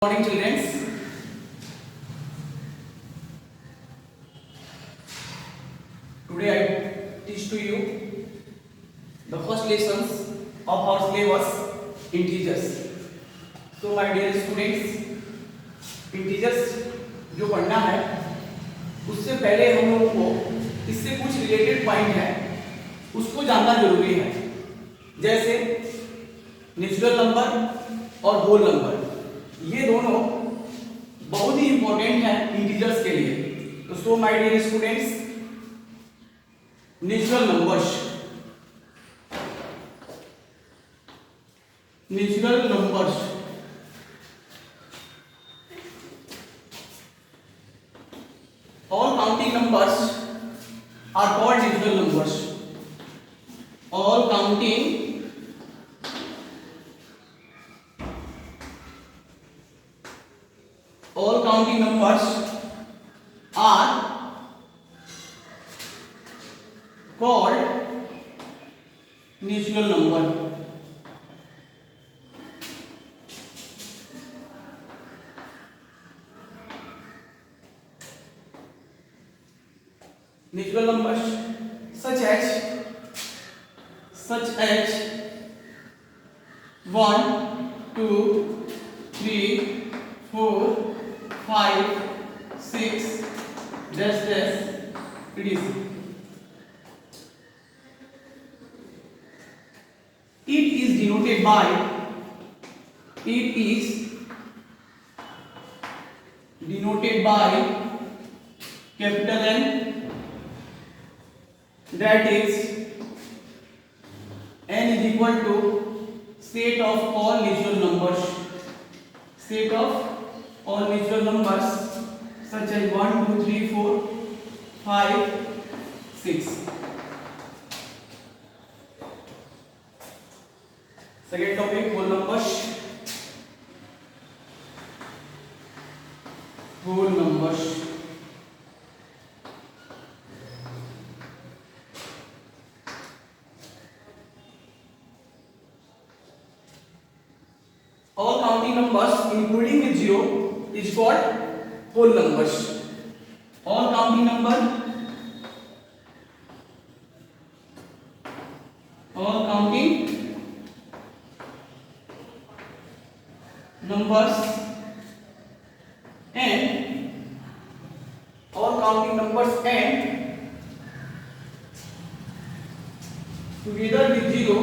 Morning children. Today I teach to you the first lessons of our syllabus integers. So my dear students, integers जो पढ़ना है उससे पहले हम लोगों को इससे कुछ रिलेटेड पॉइंट है उसको जानना जरूरी है, जैसे नेचुरल नंबर और होल नंबर। ये दोनों बहुत ही इंपॉर्टेंट है इंटीजर्स के लिए। तो so my dear students, natural numbers, all counting numbers are called natural numbers. All counting numbers are called natural number. Natural numbers such as 1, 2, 3, 4, 5, 6, dash dash, etc. It is denoted by capital N, that is n is equal to set of all natural numbers, such as 1, 2, 3, 4, 5, 6. Second topic, whole numbers. All counting numbers including with zero is called whole numbers. All counting numbers and together with zero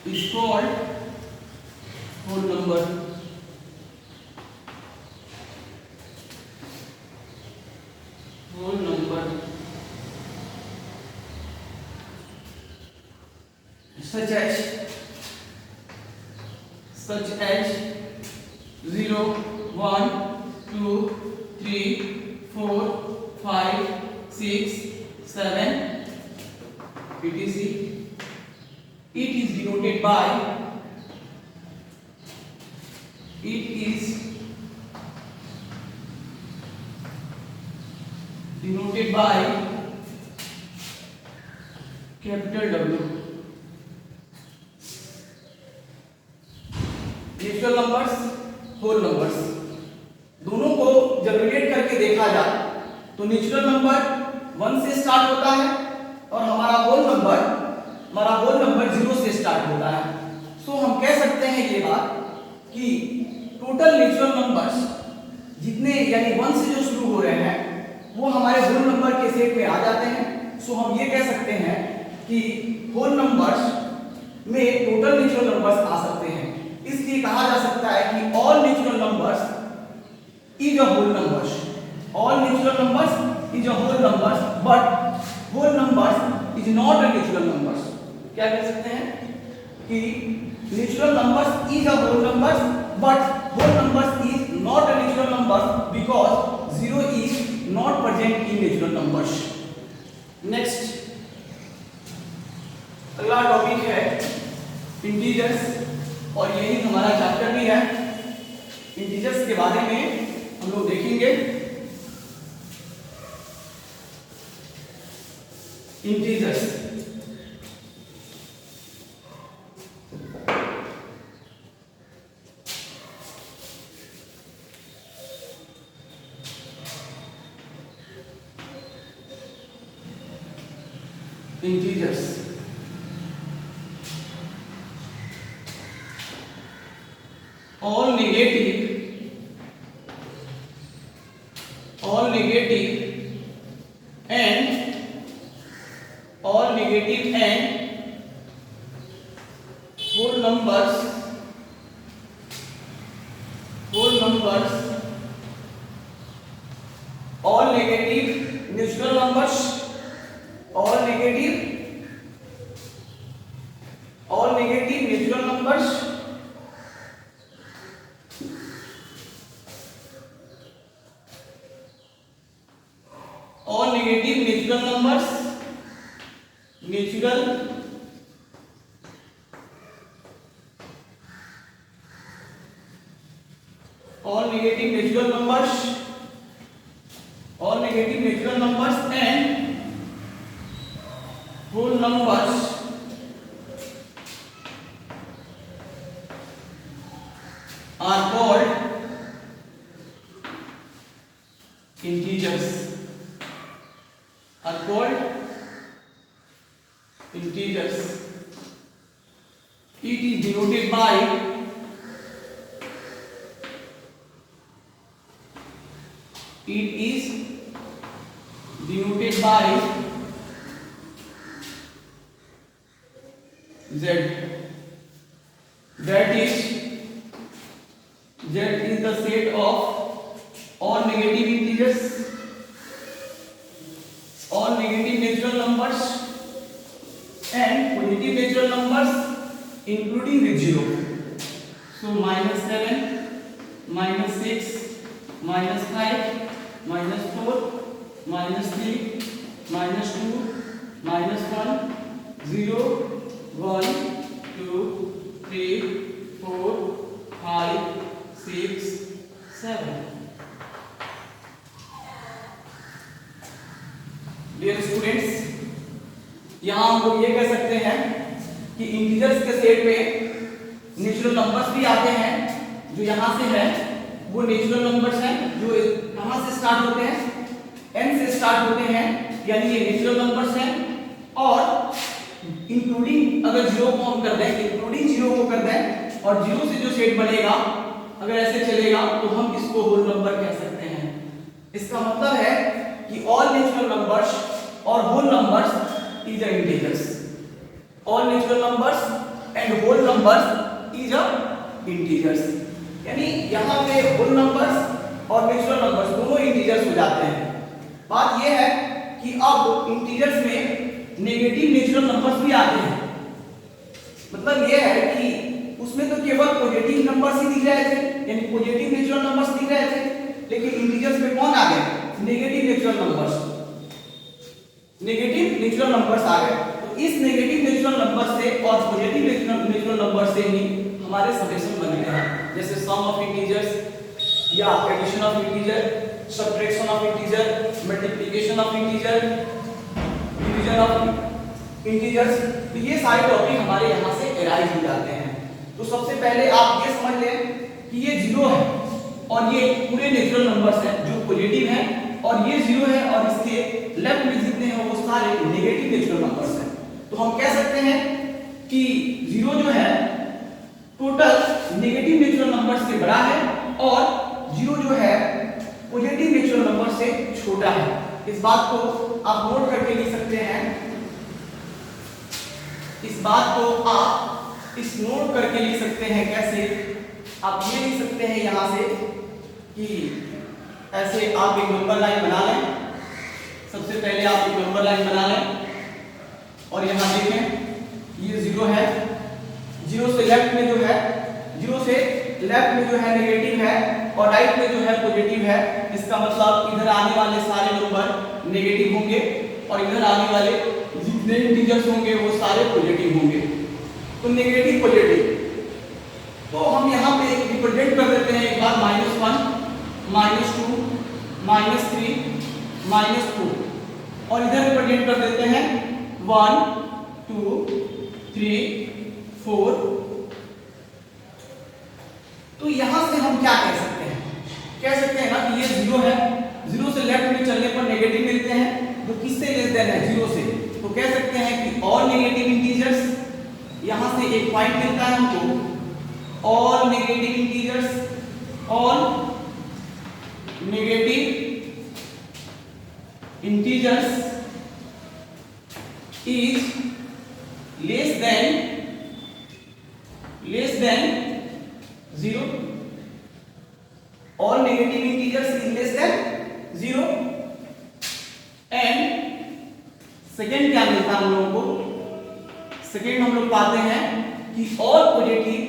is called whole number. Such as 0, 1, 2, 3, 4, 5, 6, 7, etc. It is denoted by capital W. Natural numbers, whole numbers दोनों को जब relate करके देखा जाए तो natural number 1 से start होता है और हमारा होल नंबर 0 से स्टार्ट होता है। सो हम कह सकते हैं ये बात कि टोटल नेचुरल नंबर्स जितने यानी 1 से जो शुरू हो रहे हैं वो हमारे होल नंबर के सेट में आ जाते हैं। सो हम ये कह सकते हैं कि होल नंबर्स में टोटल नेचुरल नंबर्स आ सकते हैं। इसलिए कहा जा सकता है कि all natural numbers is a whole numbers. All natural numbers is a whole numbers, but whole numbers is not a natural numbers. क्या कह सकते हैं कि natural numbers is a whole numbers, but whole numbers is not a natural numbers because zero is not present in natural numbers. Next, अगला topic है integers और यही हमारा चैप्टर भी है। इंटीजर्स के बारे में हम लोग देखेंगे। Integers. Integers all negative and whole numbers all negative natural numbers all negative natural numbers all negative natural numbers all negative natural numbers and whole numbers are called integers. It is denoted by Z. That is the set of all negative integers, all negative natural numbers and positive natural numbers including with 0. So -7, -6, -5, -4, -3, -2, -1, 0, 1, 2, 3, 4, 5, 6, 7. Dear students, यहाँ हम लोग ये कह सकते हैं कि integers के set में नेचुरल नंबर्स भी आते हैं। जो यहाँ से है वो नेचुरल नंबर्स हैं जो कहाँ से स्टार्ट होते हैं, n से स्टार्ट होते हैं, यानी ये नेचुरल नंबर्स हैं। और इंक्लूडिंग अगर 0 को हम कर दें, इंक्लूडिंग 0 को कर दें और 0 से जो सेट बनेगा अगर ऐसे चलेगा तो हम इसको होल नंबर कह सकते हैं। इसका मतलब है कि ऑल नेचुरल नंबर्स और whole numbers is a integers. All natural numbers and whole numbers is a integers, यानी यहाँ पे होल नंबर्स और नेचुरल नंबर्स दोनों इंटीजर्स हो जाते हैं। बात यह है कि अब इंटीजर्स में नेगेटिव नेचुरल नंबर्स भी आते हैं। मतलब यह है कि उसमें तो केवल पॉजिटिव नंबर्स ही दिख रहे थे, यानी पॉजिटिव नेचुरल नंबर्स दिख रहे थे, लेकिन इंटीजर्स में कौन आ गए? नेगेटिव नेचुरल नंबर्स आ गए। तो इस नेगेटिव नेचुरल नंबर से और पॉजिटिव नेचुरल नंबर से ही हमारे समेशन बन गए हैं, जैसे सम ऑफ इंटीजर्स या addition of integer, subtraction of integer, multiplication of integer, division of integers. तो ये सारे टॉपिक हमारे यहाँ से एराइज हो जाते हैं। तो सबसे पहले आप ये समझ लें कि ये 0 है और ये पूरे नेचुरल नंबर्स हैं जो पॉजिटिव हैं, और ये 0 है और इसके लेफ्ट में जितने हैं वो सारे नेगेटिव नेचुरल नंबर्स हैं। तो हम कह सकते हैं कि 0 जो है टोटल नेगेटिव नेचुरल नंबर से बड़ा है और 0 जो है पॉजिटिव नेचुरल नंबर से छोटा है। इस बात को आप नोट करके लिख सकते हैं, नोट करके लिख सकते हैं। कैसे? आप ये लिख सकते हैं यहाँ से कि ऐसे आप एक नंबर लाइन बना लें। सबसे पहले आप एक नंबर लाइन बना लें और यहाँ देखें ये 0 है, 0 से लेफ्ट में जो है नेगेटिव है और राइट में जो है पॉजिटिव है। इसका मतलब इधर आने वाले सारे नंबर नेगेटिव होंगे और इधर आने वाले जितने इंटीजर्स होंगे वो सारे पॉजिटिव होंगे। तो नेगेटिव पॉजिटिव, तो हम यहाँ पे रिप्रेजेंट कर देते हैं एक बार -1, -2, -3, -4 और इधर रिप्रेजेंट कर देते हैं 1 2 3 4। तो यहां से हम क्या कह सकते हैं? कह सकते हैं ना कि ये 0 है, 0 से लेफ्ट में चलने पर नेगेटिव मिलते हैं, जो किससे लेस देन है? 0 से। तो कह सकते हैं कि ऑल नेगेटिव इंटीजर्स, यहां से एक पॉइंट मिलता है हमको, all negative integers, all negative integers is less than 0। all negative integers is less than 0। And second क्या मिलता है हम लोगों को? सेकेंड हम लोग पाते हैं कि all positive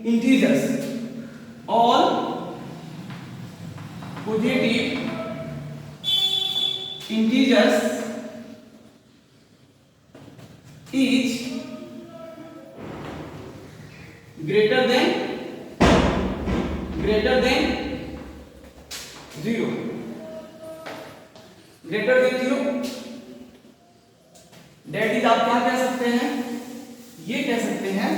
integers, all positive integers is greater than 0। Greater than 0 that is, आप क्या कह सकते हैं? ये कह सकते हैं,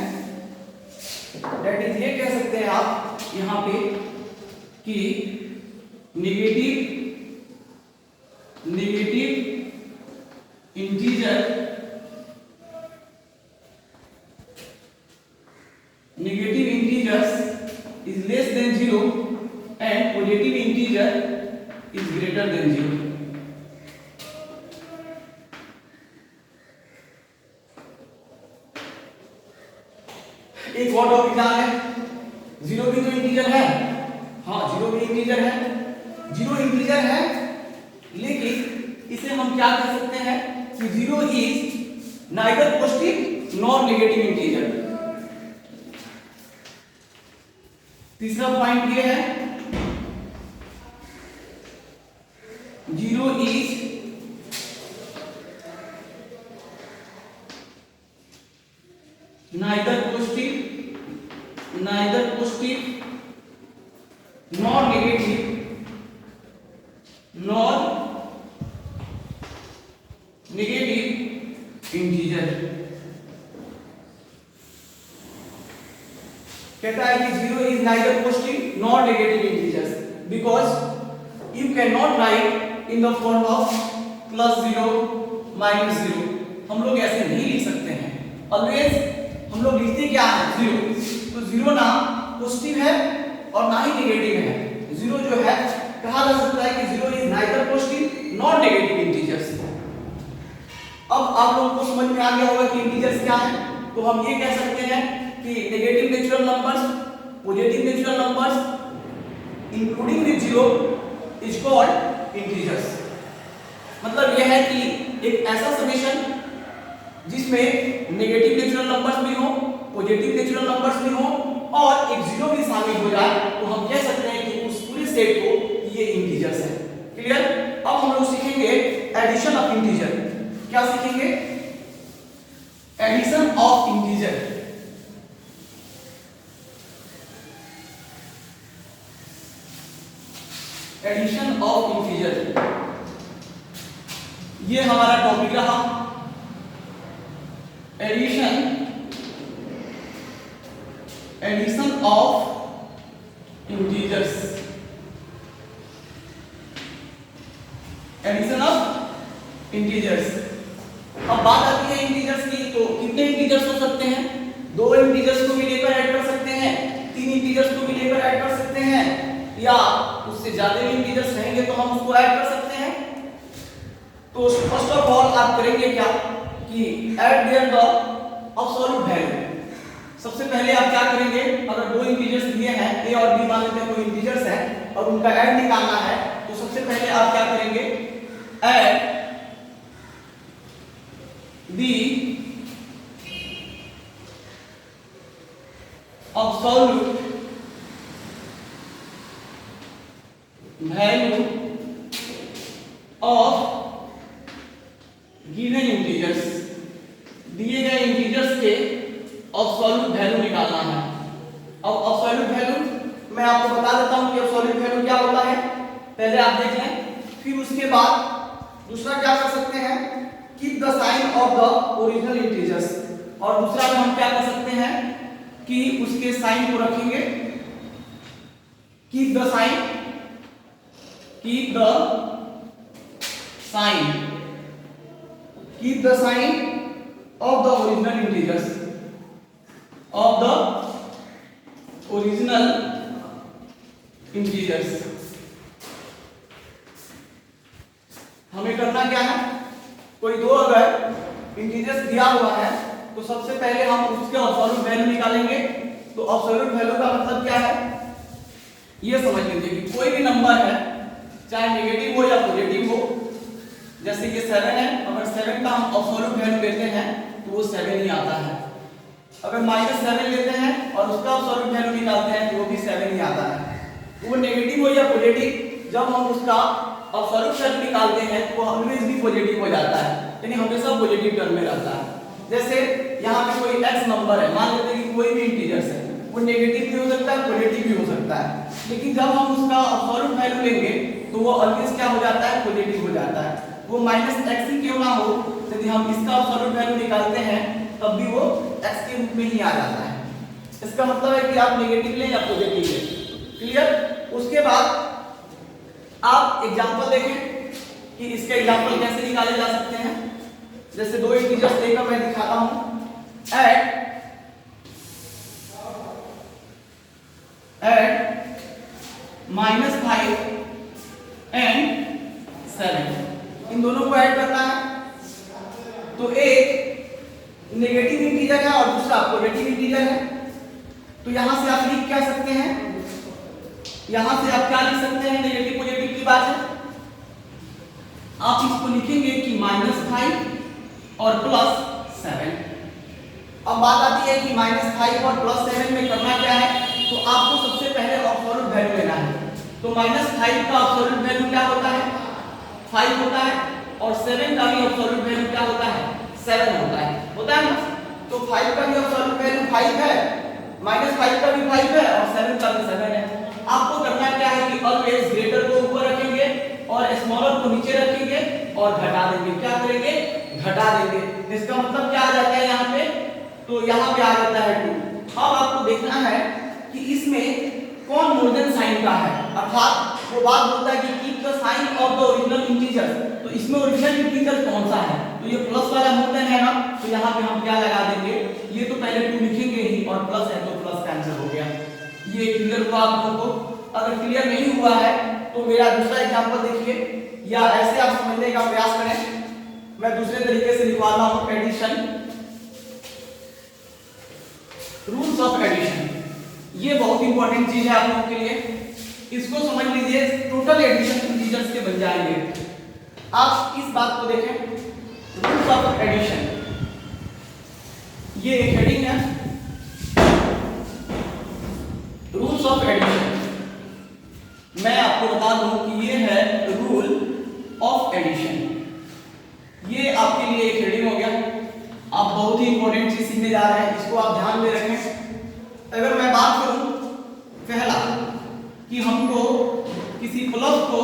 डेट इज ये कह सकते हैं आप यहां पे कि negative integer is less than 0 and positive integer is greater than 0। एक और टॉपिक है, 0 भी तो इंटीजर है। हाँ, 0 भी इंटीजर है, 0 इंटीजर है, लेकिन इसे हम क्या कह सकते हैं कि 0 is neither positive nor negative integer. तीसरा पॉइंट ये है, 0 is neither positive nor negative integer. कहता है कि 0 is neither positive nor negative integers because you cannot write in the form of +0 -0। हम लोग ऐसे नहीं लिख सकते हैं, ऑलवेज हम लोग लिखते क्या है? 0। तो 0 ना पॉजिटिव है और ना ही नेगेटिव है। 0 जो है कहा जा सकता है कि 0 is neither positive nor negative integers। अब आप लोगों को समझ में आ गया होगा कि इंटीजर्स क्या है। तो हम ये कह सकते हैं कि negative natural numbers, positive natural numbers including with 0 is called integers. मतलब यह है कि एक ऐसा समेशन जिसमें नेगेटिव नेचुरल नंबर्स भी हो, पॉजिटिव नेचुरल नंबर्स भी हो और एक 0 भी शामिल हो जाए, तो हम कह सकते हैं कि उस पूरे सेट को ये इंटीजर्स है। क्लियर? अब हम लोग सीखेंगे एडिशन ऑफ इंटीजर। क्या सीखेंगे? Addition of integer. Addition of integer ये हमारा टॉपिक रहा। Addition of integers. Addition of integers. अब बात आती है इंटीजर्स की, तो कितने इंटीजर्स हो सकते हैं? 2 इंटीजर्स को भी लेकर ऐड कर सकते हैं, 3 इंटीजर्स को भी लेकर ऐड कर सकते हैं, या उससे ज्यादा भी इंटीजर्स रहेंगे तो हम उसको ऐड कर सकते हैं। तो फर्स्ट ऑफ ऑल आप करेंगे क्या कि add their the absolute value. सबसे पहले आप क्या करेंगे, अगर 2 इंटीजर्स दिए हैं, a और b मान लेते हैं कोई इंटीजर्स है और उनका ऐड निकालना है, तो सबसे पहले आप क्या करेंगे, add the absolute value of given integers। दिए गए इंटीजर्स के एब्सोल्यूट वैल्यू निकालना है। अब एब्सोल्यूट वैल्यू मैं आपको बता देता हूं कि एब्सोल्यूट वैल्यू क्या होता है, पहले आप देख लें, फिर उसके बाद दूसरा क्या कर सकते हैं, keep the sign of the original integers, और दूसरा में हम क्या कर सकते हैं कि उसके साइन को रखेंगे, keep the sign, keep the sign, keep the sign of the original integers, of the original integers. हमें करना क्या है, कोई दो अगर इंटीजर्स दिया हुआ है तो सबसे पहले हम उसके अब्सोल्यूट वैल्यू निकालेंगे। तो अब्सोल्यूट वैल्यू का मतलब क्या है, ये समझ लीजिए कि कोई भी नंबर है, चाहे नेगेटिव हो या पॉजिटिव हो, जैसे ये 7 है, अगर 7 का हम अब्सोल्यूट वैल्यू लेते हैं तो वो 7 ही आता है। अगर -7 लेते हैं और उसका अब्सोल्यूट वैल्यू निकालते हैं तो वो भी 7 ही आता है। वो नेगेटिव हो या पॉजिटिव, जब हम उसका अब्सोल्यूट वैल्यू निकालते हैं तो वो ऑलवेज भी पॉजिटिव हो जाता है, यानी हमेशा पॉजिटिव टर्म में रहता है। जैसे यहाँ पे कोई x नंबर है, मान लेते हैं कि कोई भी इंटीजर्स है, वो नेगेटिव भी हो सकता है, पॉजिटिव भी हो सकता है, लेकिन जब हम उसका अब्सोल्यूट वैल्यू लेंगे तो वो ऑलवेज क्या हो जाता है, पॉजिटिव हो जाता है। वो -x ही क्यों ना हो, यदि हम इसका अब्सोल्यूट वैल्यू निकालते हैं तब भी वो x के रूप में ही आ जाता है। इसका मतलब है कि आप नेगेटिव लें या पॉजिटिव लें। क्लियर? उसके बाद आप एग्जांपल देखें कि इसके एग्जांपल कैसे निकाले जा सकते हैं। जैसे दो इंटीजर्स लेकर मैं दिखाता हूं, ऐड -5 एंड 7, इन दोनों को ऐड करना है। तो एक नेगेटिव इंटीजर है और दूसरा पॉजिटिव इंटीजर है। तो यहां से आप लिख क्या सकते हैं, यहां से आप क्या लिख सकते हैं, नेगेटिव पॉजिटिव की बात है, आप इसको लिखेंगे कि -5 और +7। अब बात आती है कि -5 और +7 में करना क्या है, तो आपको सबसे पहले अब्सोल्यूट वैल्यू लेना है। तो -5 का अब्सोल्यूट वैल्यू क्या होता है, 5 होता है, और 7 का भी अब्सोल्यूट वैल्यू क्या होता है, 7 होता है ना। तो 5 का भी अब्सोल्यूट वैल्यू 5 है, -5 का भी 5 है और 7 का भी 7 है। आपको करना क्या है कि ऑलवेज ग्रेटर को ऊपर रखेंगे और स्मॉलर को नीचे रखेंगे और घटा देंगे। क्या करेंगे, घटा देंगे। इसका मतलब क्या आ जाता है यहाँ पे, तो यहाँ पे आ जाता है 2। अब आपको देखना है कि इसमें कौन मोर देन साइन का है, अर्थात वो बात बोलता है कि keep the sign of the original integer. तो इसमें ओरिजिनल इंटीजर कौन सा है, तो ये प्लस वाला मोर देन है ना, तो यहाँ पे हम क्या लगा देंगे, ये तो पहले 2 लिखेंगे ही, और प्लस है तो प्लस का आंसर हो गया। ये क्लियर हुआ आप लोगों को? अगर क्लियर नहीं हुआ है तो मेरा दूसरा एग्जांपल देखिए, या ऐसे आप समझने का प्रयास करें। मैं दूसरे तरीके से लिखवाता हूं, एडिशन, रूल्स ऑफ एडिशन। ये बहुत इंपॉर्टेंट चीज है आप लोगों के लिए, इसको समझ लीजिए, टोटल एडिशन इंटीजर्स के बन जाएंगे। आप इस बात को देखें, रूल्स ऑफ एडिशन, ये एक हेडिंग है, रूल्स ऑफ एडिशन। मैं आपको बता दूं कि ये है रूल ऑफ एडिशन। ये आपके लिए एक हेडिंग हो गया। आप बहुत ही इंपॉर्टेंट चीज सीखने जा रहे हैं, इसको आप ध्यान में रखें। अगर मैं बात करूं पहला कि हमको किसी प्लस को,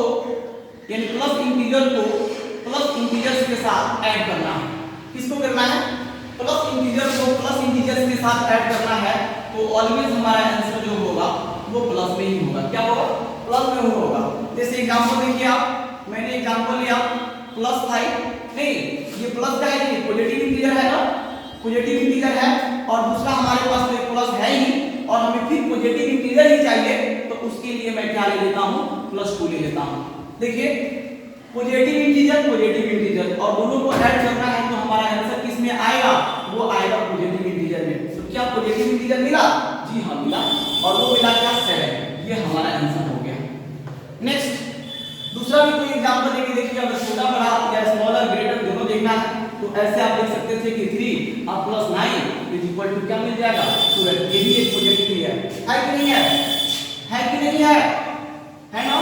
यानी प्लस इंटीजर को प्लस इंटीजर्स के साथ ऐड करना है। किसको करना है, प्लस इंटीजर को प्लस इंटीजर्स के साथ ऐड करना है, तो ऑलवेज हमारा आंसर जो होगा वो प्लस में ही होगा। क्या होगा, प्लस में होगा। जैसे एग्जांपल देखिए आप, मैंने एग्जांपल लिया +5, नहीं ये प्लस का है, ये पॉजिटिव इंटीजर है ना, पॉजिटिव इंटीजर है, और दूसरा हमारे पास तो प्लस है ही, और हमें फिर पॉजिटिव इंटीजर ही चाहिए, तो उसके लिए मैं क्या ले लेता हूं, +2 ले लेता हूं। देखिए पॉजिटिव इंटीजर और दोनों को ऐड करना है, तो हमारा आंसर किस में आएगा, वो आएगा पॉजिटिव इंटीजर में। तो क्या पॉजिटिव इंटीजर मिला, जी हाँ मिला, और वो मिला क्या, 7। ये हमारा आंसर हो गया। नेक्स्ट दूसरा भी कोई एग्जांपल देके देखिए, अगर छोटा बड़ा या स्मॉलर ग्रेटर दोनों देखना है, तो ऐसे आप देख सकते थे कि 3 और +9 इज इक्वल टू क्या मिल जाएगा, 12। ये भी एक पॉजिटिव ही है कि नहीं है, है कि नहीं है, है ना,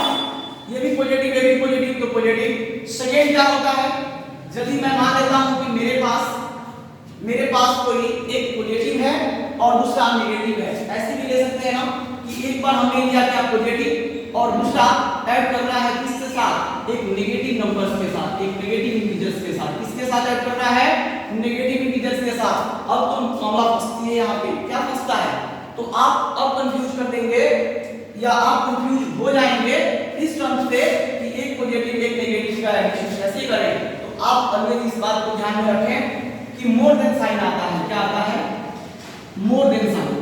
ये भी पॉजिटिव, ये भी पॉजिटिव, तो पॉजिटिव। सेकंड क्या होता है, यदि मैं मान लेता हूं कि मेरे पास कोई एक पॉजिटिव है और दूसरा नेगेटिव है, ऐसे भी ले सकते हैं ना कि एक बार हमने लिया क्या पॉजिटिव और दूसरा ऐड करना है किससे साथ? एक नेगेटिव नंबर्स के साथ, एक नेगेटिव इंटीजर्स के साथ। किसके साथ ऐड करना है? नेगेटिव इंटीजर्स के साथ। अब तो मामला फंसती है यहाँ पे, क्या फंसता है? तो आप अब कंफ्यूज कर देंगे या आप कंफ्यूज हो जाएंगे इस टर्म से कि एक पॉजिटिव एक नेगेटिव का एडिशन कैसे करें। तो आप ऑलवेज इस बात को ध्यान में रखें कि मोर देन साइन आता है। क्या आता है? More than sign.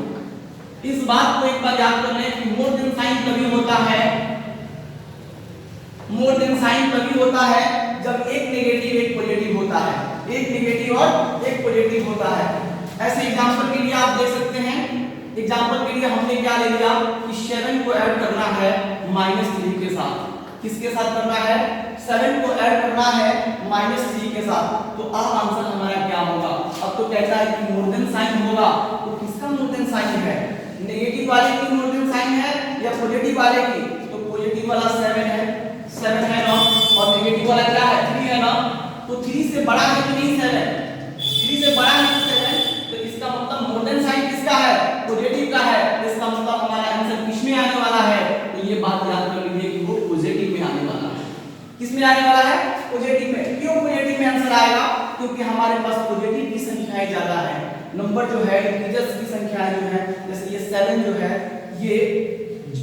इस बात को एक बार याद कर लें कि मोर देन साइन तभी होता है, मोर देन साइन तभी होता है जब एक नेगेटिव एक पॉजिटिव होता है, एक नेगेटिव और एक पॉजिटिव होता है। ऐसे एग्जांपल के लिए आप देख सकते हैं, एग्जांपल के लिए हमने क्या ले लिया कि 7 को ऐड करना है -3 के साथ। किसके साथ करना है? 7 को ऐड करना है -3 के साथ। तो अब आंसर हमारा क्या होगा? अब तो कहता है कि मोर देन साइन होगा। तो किसका मोर देन साइन है? नेगेटिव वाले की मोर देन साइन है या पॉजिटिव वाले की? तो पॉजिटिव वाला 7 है, 7 है ना, और नेगेटिव वाला क्या है? 3 है ना। तो 3 से बड़ा है कि नहीं 7? 3 से बड़ा है कि 7? तो इसका मतलब मोर देन साइन किसका है? पॉजिटिव का है। इसका मतलब हमारा आंसर किसमें आने वाला है? तो ये बात याद कर लीजिए कि वो पॉजिटिव में आने वाला है। किसमें आने वाला है? पॉजिटिव में। क्यों पॉजिटिव में आंसर आएगा? क्योंकि हमारे पास पॉजिटिव की संख्याएं ज्यादा है। नंबर जो है इंटीजर्स की संख्या जो है, जैसे ये 7 जो है ये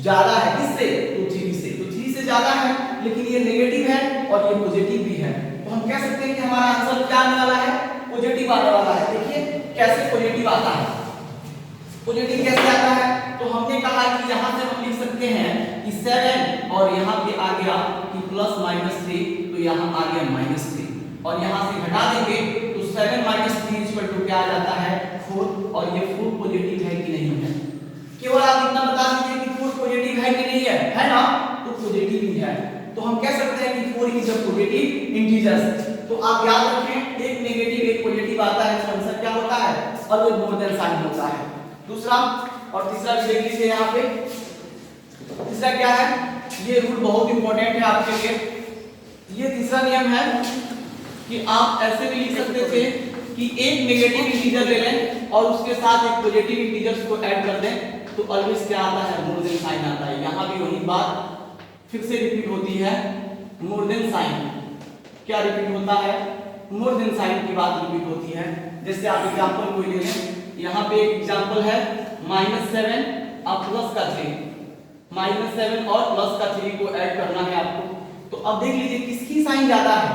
ज्यादा है किससे? तो 3 से। तो 3 से ज्यादा है, लेकिन ये नेगेटिव है और ये पॉजिटिव भी है। तो हम कह सकते हैं कि हमारा आंसर क्या आने वाला है? पॉजिटिव आने वाला है। देखिए कैसे पॉजिटिव आता है। पॉजिटिव कैसे आता है? तो हमने कहा कि यहाँ से हम लिख सकते हैं कि 7 और यहाँ पे आ गया कि +-3, तो यहाँ आ गया -3 और यहाँ से घटा देंगे तो 7 - 3 = क्या आ जाता है? 4। और ये 4 पॉजिटिव है कि नहीं है? केवल आप इतना बता दीजिए कि 4 पॉजिटिव है कि नहीं है ना? तो पॉजिटिव ही है। तो हम कह सकते हैं कि 4 इज अ पॉजिटिव इंटीजर। तो आप याद रखें एक नेगेटिव एक पॉजिटिव आता है, इसका आंसर क्या होता है? ऑलवेज मोर देन साइन होता है। दूसरा और तीसरा भी देख लीजिए यहाँ पे। तीसरा क्या है? ये रूल बहुत इंपॉर्टेंट है आपके लिए। ये तीसरा नियम है कि आप ऐसे भी लिख सकते थे कि एक नेगेटिव इंटीजर ले लें और उसके साथ एक पॉजिटिव इंटीजर्स को ऐड कर दें, तो ऑलवेज क्या आता है? मोर देन साइन आता है। यहाँ भी वही बात फिर से रिपीट होती है, मोर देन साइन। क्या रिपीट होता है? मोर देन साइन की बात रिपीट होती है। जैसे आप एग्जांपल कोई ले लें, यहाँ पे एक एग्जांपल है -7 और +3, -7 और +3 को ऐड करना है आपको। तो अब देख लीजिए किसकी साइन ज्यादा है।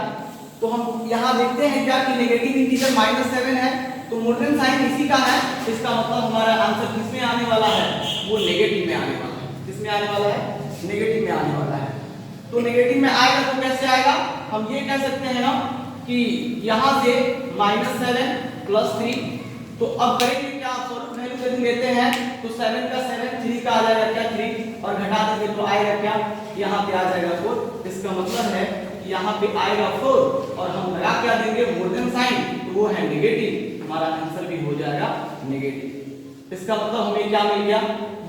तो हम यहाँ देखते हैं क्या कि नेगेटिव इंटीजर -7 है, तो मोर देन साइन इसी का है। इसका मतलब हमारा आंसर किसमें आने वाला है? वो नेगेटिव में आने वाला है। किसमें आने वाला है? नेगेटिव में आने वाला है। तो नेगेटिव में आएगा तो कैसे आएगा? हम ये कह सकते हैं ना कि यहाँ से -7 +3, तो अब करेंगे क्या? सॉल्व वैल्यू यदि लेते हैं तो 7 का 7, 3 का आ जाएगा क्या? 3, और घटा देंगे तो आएगा क्या? यहाँ पे आ जाएगा 4। इसका मतलब है कि यहाँ पे आएगा 4 और हम लगा क्या देंगे? मोर देन साइन, तो वो है नेगेटिव। हमारा आंसर भी हो जाएगा नेगेटिव। इसका मतलब हमें क्या मिल गया?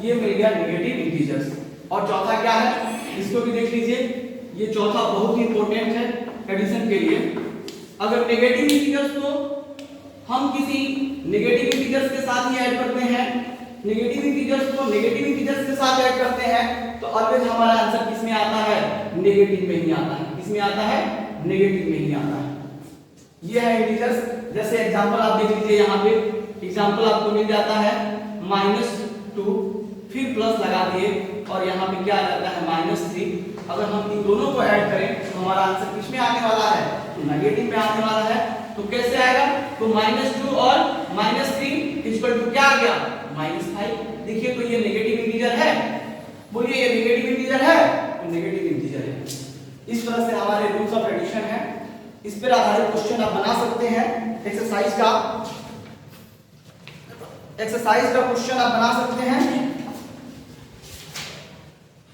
ये मिल गया नेगेटिव इंटीजर्स। और चौथा क्या है? इसको भी देख लीजिए। ये चौथा बहुत ही इंपॉर्टेंट है एडिशन के लिए। अगर नेगेटिव इंटीजर्स को हम किसी नेगेटिव इंटीजर्स के साथ ही ऐड करते हैं, नेगेटिव इंटीजर्स को नेगेटिव इंटीजर्स के साथ ऐड करते हैं, तो ऑलवेज हमारा आंसर किसमें आता है? नेगेटिव में ही आता है। किसमें आता है? नेगेटिव में ही आता है। ये है इंटीजर्स। जैसे एग्जांपल आप देख लीजिए, यहाँ पे एग्जांपल आपको मिल जाता है -2, फिर प्लस लगा दिए और यहाँ पे क्या आ जाता है? -3। अगर हम इन दोनों को ऐड करें तो हमारा आंसर किसमें आने वाला है? तो नेगेटिव में आने वाला है। तो कैसे आएगा? तो -2 और -3 = क्या आ गया? -5। देखिए तो ये नेगेटिव इंटीजर है। बोलिए ये नेगेटिव इंटीजर है? तो नेगेटिव इंटीजर है। इस तरह से हमारे रूल्स ऑफ एडिशन है। इस पर आधारित क्वेश्चन आप बना सकते हैं। एक्सरसाइज का क्वेश्चन आप बना सकते हैं।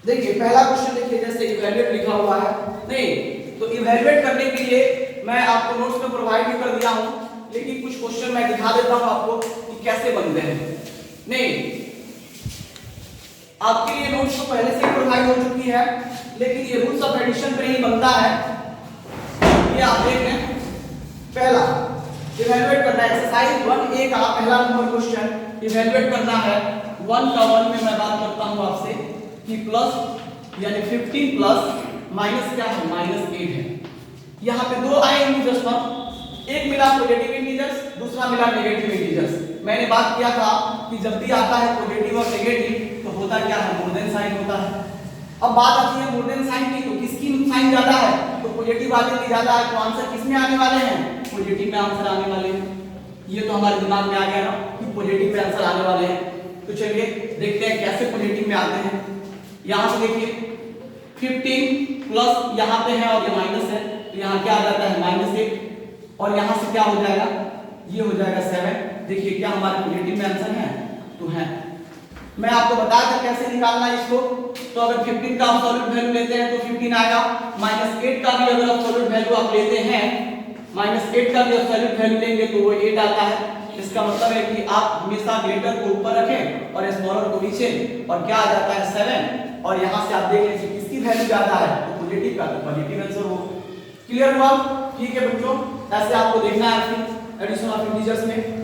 देखिए पहला क्वेश्चन देखिए, जैसे इवैल्यूएट लिखा हुआ है, नहीं तो इवैल्यूएट करने के लिए मैं आपको नोट्स में प्रोवाइड भी कर दिया हूं, लेकिन कुछ क्वेश्चन मैं दिखा देता हूं आपको कि कैसे बनते हैं। नहीं आपके लिए नोट्स तो पहले से ही प्रोवाइड हो चुकी है, लेकिन ये रूल्स ऑफ एडिशन पे ही बनता है। ये आप देख लें। पहला इवैल्यूएट करना है, एक्सरसाइज 1A का पहला नंबर क्वेश्चन इवैल्यूएट करना है। 1 का 1 में मैं बात करता हूं आपसे कि प्लस यानी 15 + माइनस क्या है, -8 है। यहाँ पे दो आए इंटीजर्स पर, एक मिला पॉजिटिव इंटीजर्स, दूसरा मिला नेगेटिव इंटीजर्स। मैंने बात किया था कि जब भी आता है पॉजिटिव और नेगेटिव तो होता क्या है, मोर देन साइन होता है। अब बात आती है मोर देन साइन की, तो किसकी साइन ज्यादा है, तो पॉजिटिव वाले की ज्यादा है, तो आंसर किसमें आने वाले हैं, पॉजिटिव में आंसर आने वाले हैं। ये तो हमारे दिमाग में आ गया ना कि पॉजिटिव में आंसर आने वाले हैं। तो चलिए देखते हैं कैसे पॉजिटिव में आते हैं। यहाँ से देखिए 15 प्लस यहाँ पे है और ये माइनस है, तो यहाँ क्या आ जाता है -8, और यहाँ से क्या हो जाएगा, ये हो जाएगा 7। देखिए क्या हमारे पॉजिटिव में आंसर है, तो है। मैं आपको बताया था कैसे निकालना है इसको। तो अगर 15 का एब्सोल्यूट वैल्यू लेते हैं तो 15 आएगा, -8 का भी अगर एब्सोल्यूट वैल्यू आप लेते हैं, -8 का भी एब्सोल्यूट वैल्यू लेंगे तो वो 8 आता है। इसका मतलब है कि आप हमेशा ग्रेटर को ऊपर रखें और स्मॉलर को नीचे, और क्या आ जाता है 7। और यहाँ से आप देख लीजिए किसकी वैल्यू ज्यादा है, तो पॉजिटिव का, तो पॉजिटिव आंसर हो। क्लियर हुआ? ठीक है बच्चों, ऐसे आपको देखना है एडिशन ऑफ इंटीजर्स में।